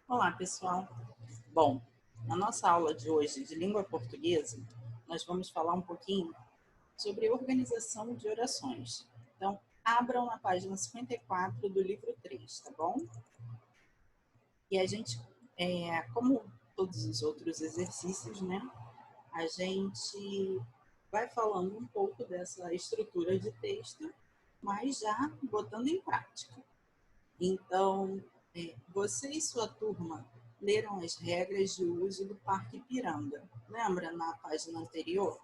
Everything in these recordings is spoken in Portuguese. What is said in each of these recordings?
Olá, pessoal. Bom, na nossa aula de hoje de língua portuguesa, nós vamos falar um pouquinho sobre organização de orações. Então, abram na página 54 do livro 3, tá bom? E a gente, como todos os outros exercícios, né? A gente vai falando um pouco dessa estrutura de texto, mas já botando em prática. Então, você e sua turma leram as regras de uso do Parque Ipiranga. Lembra na página anterior,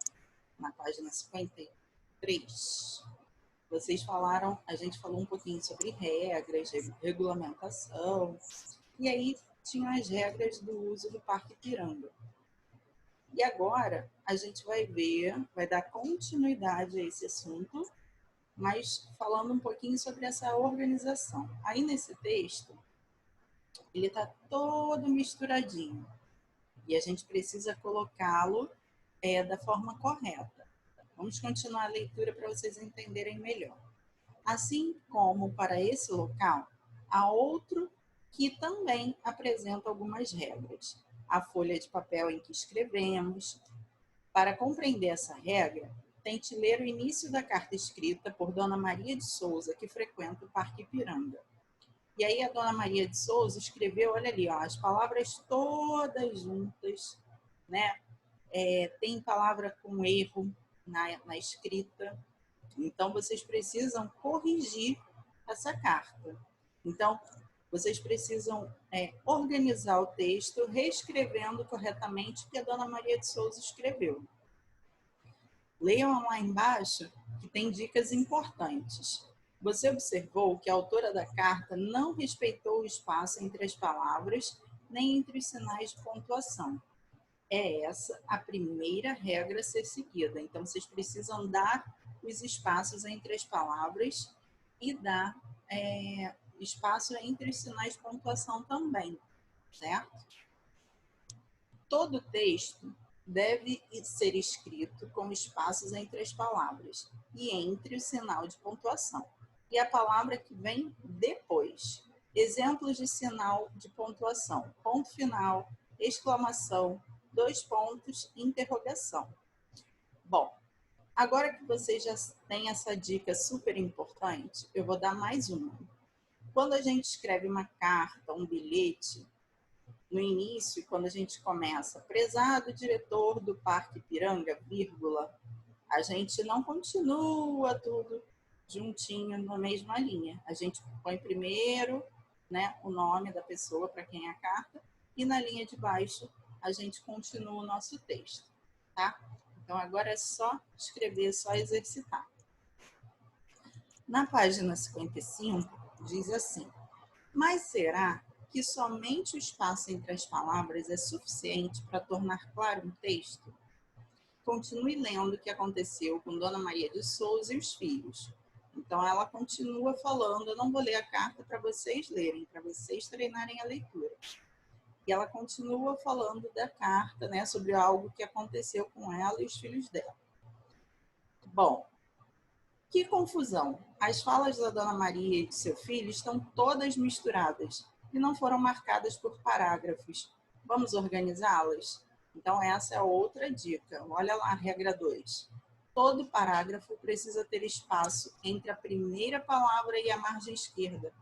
na página 53? Vocês falaram, a gente falou um pouquinho sobre regras, regulamentação, e aí tinham as regras do uso do Parque Ipiranga. E agora a gente vai ver, vai dar continuidade a esse assunto, mas falando um pouquinho sobre essa organização. Aí nesse texto, ele está todo misturadinho e a gente precisa colocá-lo da forma correta. Vamos continuar a leitura para vocês entenderem melhor. Assim como para esse local, há outro que também apresenta algumas regras. A folha de papel em que escrevemos. Para compreender essa regra, tente ler o início da carta escrita por Dona Maria de Souza, que frequenta o Parque Ipiranga. E aí a Dona Maria de Souza escreveu, olha ali, ó, as palavras todas juntas, né? Tem palavra com erro na escrita. Então, vocês precisam corrigir essa carta. Então, vocês precisam organizar o texto, reescrevendo corretamente o que a Dona Maria de Souza escreveu. Leiam lá embaixo que tem dicas importantes. Você observou que a autora da carta não respeitou o espaço entre as palavras nem entre os sinais de pontuação. É essa a primeira regra a ser seguida. Então, vocês precisam dar os espaços entre as palavras e dar espaço entre os sinais de pontuação também, certo? Todo texto deve ser escrito com espaços entre as palavras e entre o sinal de pontuação e a palavra que vem depois. Exemplos de sinal de pontuação: ponto final, exclamação, 2 pontos, interrogação. Bom, agora que vocês já têm essa dica super importante, eu vou dar mais uma. Quando a gente escreve uma carta, um bilhete, no início, quando a gente começa, prezado diretor do Parque Ipiranga, vírgula, a gente não continua tudo juntinho na mesma linha. A gente põe primeiro, né, o nome da pessoa para quem é a carta e na linha de baixo a gente continua o nosso texto, tá? Então agora é só escrever, só exercitar. Na página 55 diz assim: mas será que somente o espaço entre as palavras é suficiente para tornar claro um texto? Continue lendo o que aconteceu com Dona Maria de Souza e os filhos. Então, ela continua falando, eu não vou ler a carta para vocês lerem, para vocês treinarem a leitura. E ela continua falando da carta, né, sobre algo que aconteceu com ela e os filhos dela. Bom, que confusão! As falas da Dona Maria e de seu filho estão todas misturadas e não foram marcadas por parágrafos. Vamos organizá-las? Então, essa é outra dica. Olha lá a regra 2. Todo parágrafo precisa ter espaço entre a primeira palavra e a margem esquerda.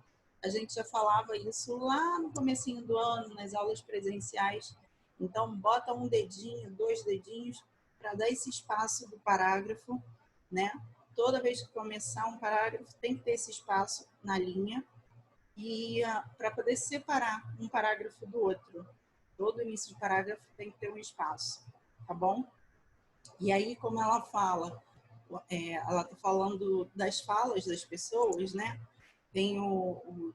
A gente já falava isso lá no comecinho do ano, nas aulas presenciais. Então, bota um dedinho, 2 dedinhos, para dar esse espaço do parágrafo, né? Toda vez que começar um parágrafo, tem que ter esse espaço na linha e para poder separar um parágrafo do outro. Todo início de parágrafo tem que ter um espaço, tá bom? E aí, como ela fala, ela está falando das falas das pessoas, né? Tem o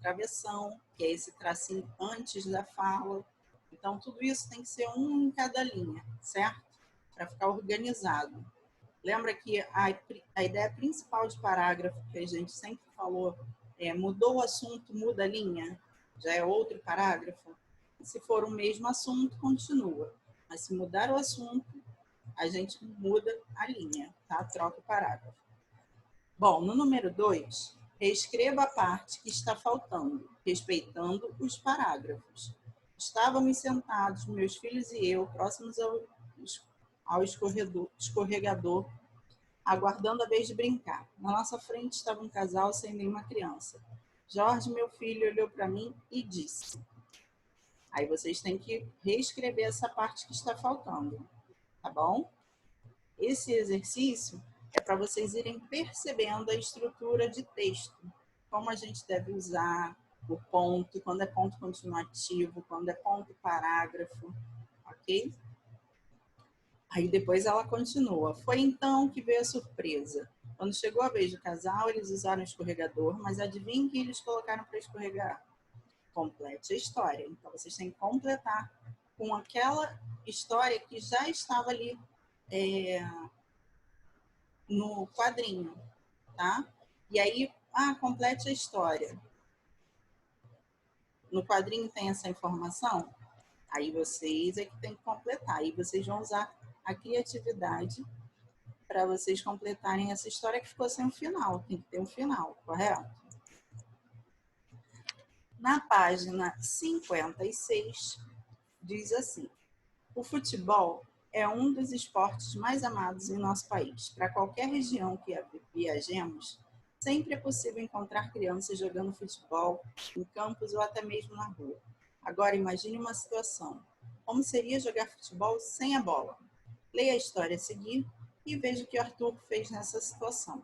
travessão, que é esse tracinho antes da fala. Então, tudo isso tem que ser um em cada linha, certo? Para ficar organizado. Lembra que a ideia principal de parágrafo que a gente sempre falou mudou o assunto, muda a linha? Já é outro parágrafo? Se for o mesmo assunto, continua. Mas se mudar o assunto, a gente muda a linha, tá? Troca o parágrafo. Bom, no número 2, Reescreva a parte que está faltando, respeitando os parágrafos. Estávamos sentados, meus filhos e eu, próximos ao escorregador, aguardando a vez de brincar. Na nossa frente estava um casal sem nenhuma criança. Jorge, meu filho, olhou para mim e disse. Aí vocês têm que reescrever essa parte que está faltando, tá bom? Esse exercício é para vocês irem percebendo a estrutura de texto, como a gente deve usar o ponto, quando é ponto continuativo, quando é ponto parágrafo, ok? Aí depois ela continua. Foi então que veio a surpresa. Quando chegou a vez do casal, eles usaram o escorregador, mas adivinhem que eles colocaram para escorregar? Complete a história. Então, vocês têm que completar com aquela história que já estava ali no quadrinho, tá? E aí, complete a história. No quadrinho tem essa informação? Aí vocês é que tem que completar. Aí vocês vão usar a criatividade para vocês completarem essa história que ficou sem um final. Tem que ter um final, correto? Na página 56, diz assim: o futebol é um dos esportes mais amados em nosso país. Para qualquer região que viajemos, sempre é possível encontrar crianças jogando futebol em campos ou até mesmo na rua. Agora imagine uma situação. Como seria jogar futebol sem a bola? Leia a história a seguir e veja o que Arthur fez nessa situação.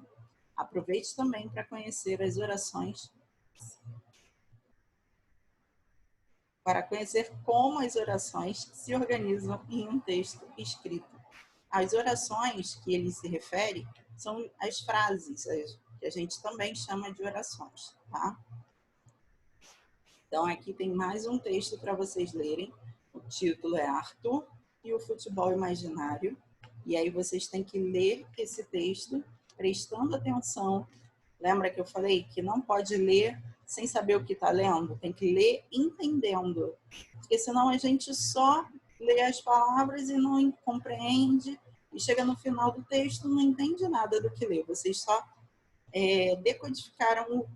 Aproveite também para conhecer as orações, para conhecer como as orações se organizam em um texto escrito. As orações que ele se refere são as frases, que a gente também chama de orações, tá? Então, aqui tem mais um texto para vocês lerem. O título é Arthur e o Futebol Imaginário. E aí vocês têm que ler esse texto prestando atenção. Lembra que eu falei que não pode ler sem saber o que está lendo? Tem que ler entendendo. Porque senão a gente só lê as palavras e não compreende. E chega no final do texto não entende nada do que lê. Vocês só decodificaram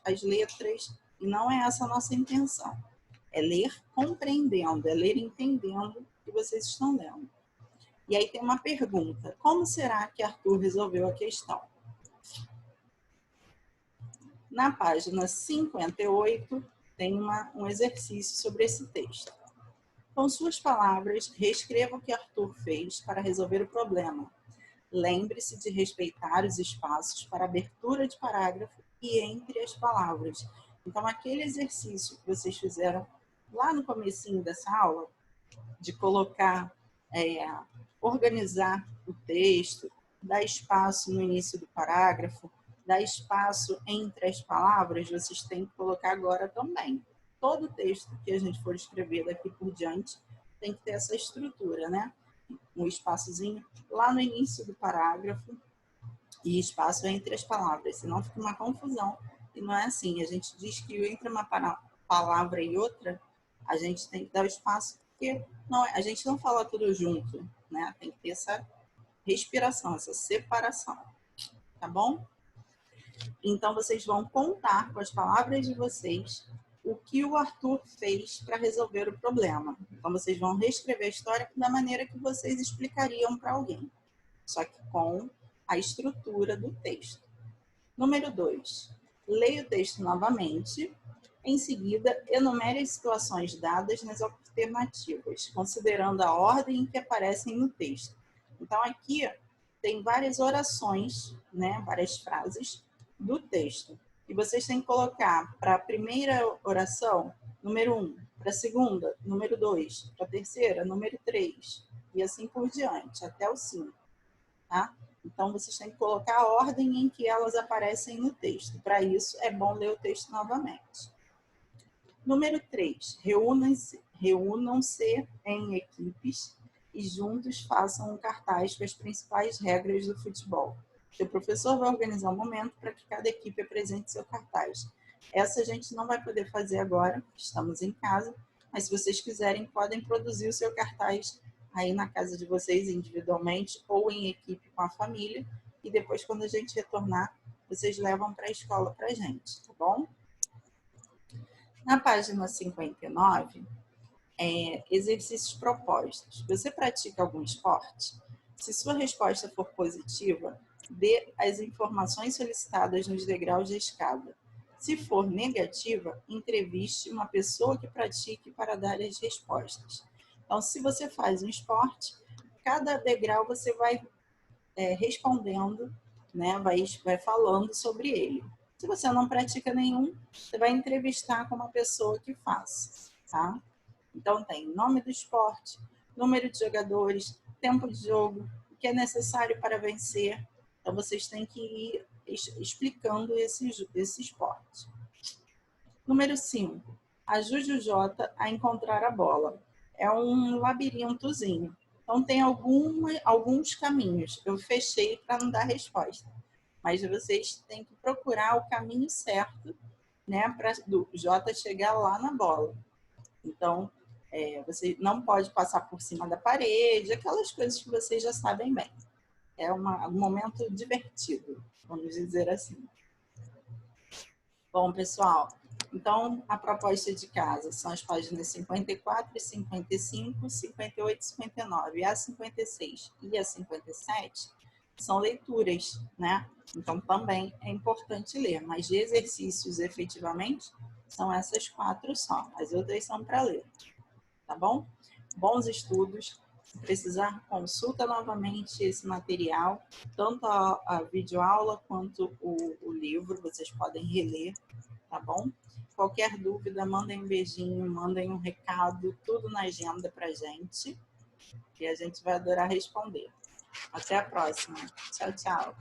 as letras e não é essa a nossa intenção. É ler compreendendo, é ler entendendo o que vocês estão lendo. E aí tem uma pergunta: como será que Arthur resolveu a questão? Na página 58, tem um exercício sobre esse texto. Com suas palavras, reescreva o que Arthur fez para resolver o problema. Lembre-se de respeitar os espaços para abertura de parágrafo e entre as palavras. Então, aquele exercício que vocês fizeram lá no comecinho dessa aula, de colocar, organizar o texto, dar espaço no início do parágrafo, dar espaço entre as palavras, vocês têm que colocar agora também. Todo texto que a gente for escrever daqui por diante tem que ter essa estrutura, né? Um espaçozinho lá no início do parágrafo e espaço entre as palavras, senão fica uma confusão. E não é assim, a gente diz que entre uma palavra e outra, a gente tem que dar o espaço, porque a gente não fala tudo junto, né? Tem que ter essa respiração, essa separação, tá bom? Então, vocês vão contar com as palavras de vocês o que o Arthur fez para resolver o problema. Então, vocês vão reescrever a história da maneira que vocês explicariam para alguém, só que com a estrutura do texto. Número 2. Leia o texto novamente. Em seguida, enumere as situações dadas nas alternativas, considerando a ordem em que aparecem no texto. Então, aqui tem várias orações, né, várias frases do texto. E vocês têm que colocar para a primeira oração, número 1, para a segunda, número 2, para a terceira, número 3, e assim por diante, até o 5, tá? Então, vocês têm que colocar a ordem em que elas aparecem no texto. Para isso, é bom ler o texto novamente. Número 3, reúnam-se em equipes e juntos façam um cartaz com as principais regras do futebol. O professor vai organizar um momento para que cada equipe apresente seu cartaz. Essa a gente não vai poder fazer agora, estamos em casa, mas se vocês quiserem, podem produzir o seu cartaz aí na casa de vocês individualmente ou em equipe com a família, e depois, quando a gente retornar, vocês levam para a escola para a gente, tá bom? Na página 59, exercícios propostos. Você pratica algum esporte? Se sua resposta for positiva, dê as informações solicitadas nos degraus da escada. Se for negativa, entreviste uma pessoa que pratique para dar as respostas. Então, se você faz um esporte, cada degrau você vai respondendo, né? Vai falando sobre ele. Se você não pratica nenhum, você vai entrevistar com uma pessoa que faça, tá? Então, tem nome do esporte, número de jogadores, tempo de jogo, o que é necessário para vencer. Então, vocês têm que ir explicando esse esporte. Número 5. Ajude o Jota a encontrar a bola. É um labirintozinho. Então, tem alguns caminhos. Eu fechei para não dar resposta. Mas vocês têm que procurar o caminho certo, né, para o Jota chegar lá na bola. Então, você não pode passar por cima da parede, aquelas coisas que vocês já sabem bem. É um momento divertido, vamos dizer assim. Bom, pessoal, então a proposta de casa são as páginas 54 e 55, 58 e 59. E a 56 e a 57 são leituras, né? Então também é importante ler, mas de exercícios efetivamente são essas 4 só. As outras são para ler. Tá bom? Bons estudos. Se precisar, consulta novamente esse material, tanto a videoaula quanto o livro, vocês podem reler, tá bom? Qualquer dúvida, mandem um beijinho, mandem um recado, tudo na agenda pra gente, que a gente vai adorar responder. Até a próxima. Tchau, tchau.